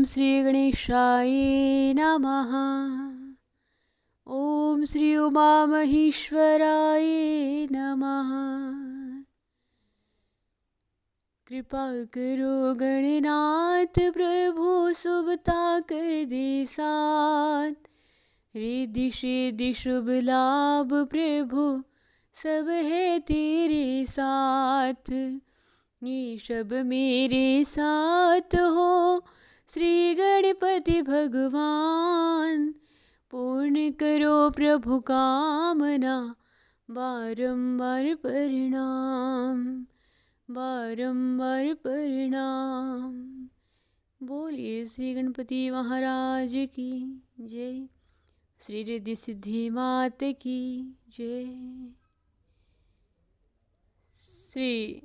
श्री गणेशाय नमः। ओम श्री उमा महेश्वराय नमः। कृपा करो गणनाथ प्रभु सुबता कर दे साथ। रिद्धि सिद्धि शुभ लाभ प्रभु सब है तेरे साथ। ये सब मेरे साथ हो श्री गणपति भगवान। पूर्ण करो प्रभु कामना बारंबार प्रणाम बारंबार प्रणाम। बोलिए श्री गणपति महाराज की जय। श्री रिद्धि सिद्धि मात की जय। श्री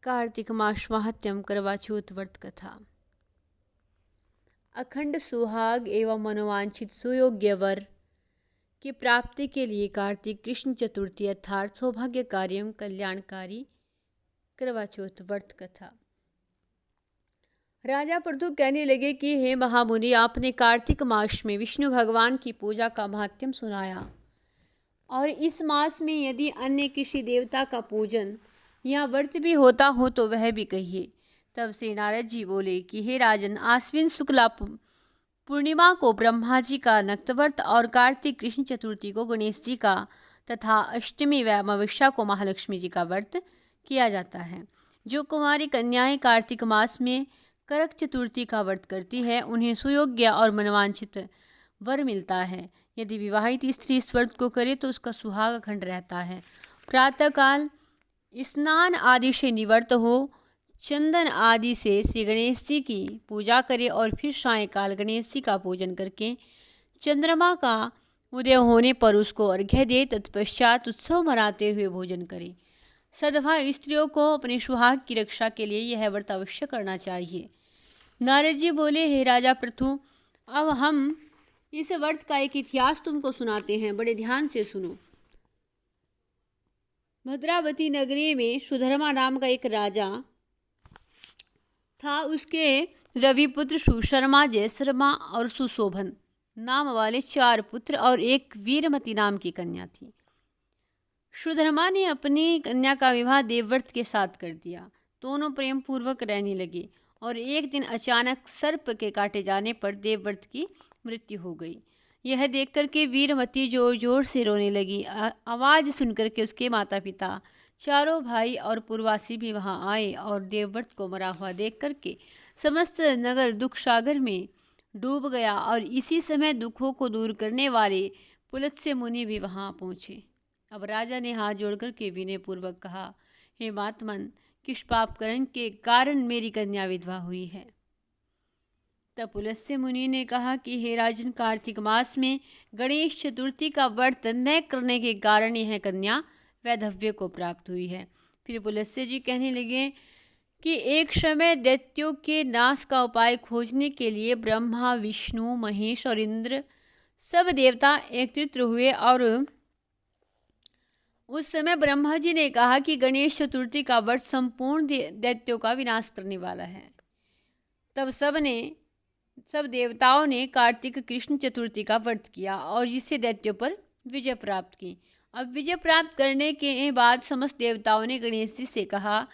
कार्तिक मास महात्म्यम करवा चौथ व्रत कथा। अखंड सुहाग एवं मनोवांछित सुयोग्य वर की प्राप्ति के लिए कार्तिक कृष्ण चतुर्थी अर्थात सौभाग्य कार्यम कल्याणकारी करवा चौथ व्रत कथा। राजा पृथु कहने लगे कि हे महामुनि, आपने कार्तिक मास में विष्णु भगवान की पूजा का महात्म्य सुनाया और इस मास में यदि अन्य किसी देवता का पूजन या व्रत भी होता हो तो वह भी कहिए। तब श्री नारद जी बोले कि हे राजन, आश्विन शुक्ला पूर्णिमा को ब्रह्मा जी का नक्तव्रत और कार्तिक कृष्ण चतुर्थी को गणेश जी का तथा अष्टमी व अमावस्या को महालक्ष्मी जी का व्रत किया जाता है। जो कुमारी कन्याएं कार्तिक मास में करक चतुर्थी का व्रत करती है उन्हें सुयोग्य और मनवांछित वर मिलता है। यदि विवाहित स्त्री इस व्रत को करे तो उसका सुहाग अखंड रहता है। प्रातःकाल स्नान आदि से निवृत्त हो चंदन आदि से श्री गणेश जी की पूजा करे और फिर सायंकाल गणेश जी का पूजन करके चंद्रमा का उदय होने पर उसको अर्घ्य दे। तत्पश्चात उत्सव मनाते हुए भोजन करे। सधवा स्त्रियों को अपने सुहाग की रक्षा के लिए यह व्रत अवश्य करना चाहिए। नारद जी बोले, हे राजा पृथु, अब हम इस व्रत का एक इतिहास तुमको सुनाते हैं, बड़े ध्यान से सुनो। भद्रावती नगरी में सुधर्मा नाम का एक राजा था। उसके रविपुत्र सुशर्मा, जयशर्मा और सुशोभन नाम वाले 4 पुत्र और एक वीरमती नाम की कन्या थी। सुधर्मा ने अपनी कन्या का विवाह देवव्रत के साथ कर दिया। दोनों प्रेम पूर्वक रहने लगे और एक दिन अचानक सर्प के काटे जाने पर देवव्रत की मृत्यु हो गई। यह देखकर के वीरमती जोर जोर से रोने लगी। आवाज़ सुनकर के उसके माता पिता, चारों भाई और पूर्ववासी भी वहां आए और देवव्रत को मरा हुआ देख करके समस्त नगर दुख सागर में डूब गया। और इसी समय दुखों को दूर करने वाले पुलत्स्य मुनि भी वहां पहुँचे। अब राजा ने हाथ जोड़कर के विनय पूर्वक कहा, हे महात्मन, किस पाप कर्म के कारण मेरी कन्या विधवा हुई है। तब पुलत्स्य मुनि ने कहा कि हे राजन, कार्तिक मास में गणेश चतुर्थी का व्रत न करने के कारण यह कन्या वैधव्य को प्राप्त हुई है। फिर पुलत्स्य जी कहने लगे कि एक समय दैत्यों के नाश का उपाय खोजने के लिए ब्रह्मा, विष्णु, महेश और इंद्र सब देवता एकत्रित हुए और उस समय ब्रह्मा जी ने कहा कि गणेश चतुर्थी का व्रत संपूर्ण दैत्यों का विनाश करने वाला है। तब सब देवताओं ने कार्तिक कृष्ण चतुर्थी का व्रत किया और जिससे दैत्यों पर विजय प्राप्त की। अब विजय प्राप्त करने के बाद समस्त देवताओं ने गणेश जी से कहा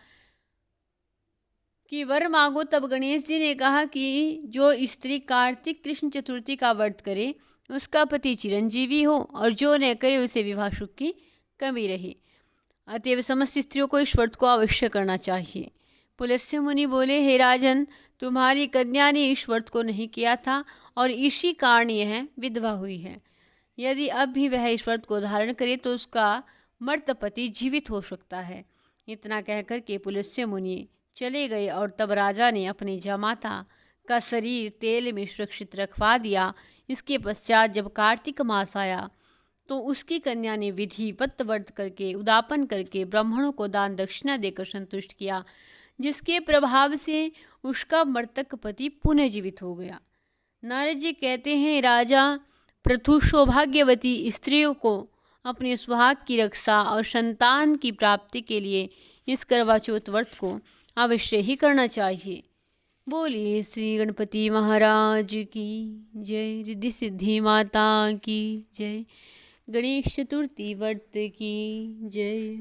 कि वर मांगो। तब गणेश जी ने कहा कि जो स्त्री कार्तिक कृष्ण चतुर्थी का व्रत करे उसका पति चिरंजीवी हो और जो न करे उसे विवाह सुख की कमी रहे। अतएव समस्त स्त्रियों को इस व्रत को अवश्य करना चाहिए। पुलत्स्य मुनि बोले, हे राजन, तुम्हारी कन्या ने इस व्रत को नहीं किया था और इसी कारण यह विधवा हुई है। यदि अब भी वह इस व्रत को धारण करे तो उसका मर्त पति जीवित हो सकता है। इतना कहकर के पुलत्स्य मुनि चले गए और तब राजा ने अपने जमाता का शरीर तेल में सुरक्षित रखवा दिया। इसके पश्चात जब कार्तिक मास आया तो उसकी कन्या ने विधिवत व्रत करके उदापन करके ब्राह्मणों को दान दक्षिणा देकर संतुष्ट किया, जिसके प्रभाव से उसका मृतक पति पुनः जीवित हो गया। नारद जी कहते हैं, राजा पृथु सौभाग्यवती स्त्रियों को अपने सुहाग की रक्षा और संतान की प्राप्ति के लिए इस करवा चौथ व्रत को अवश्य ही करना चाहिए। बोलिए श्री गणपति महाराज की जय। रिद्धि सिद्धि माता की जय। गणेश चतुर्थी व्रत की जय।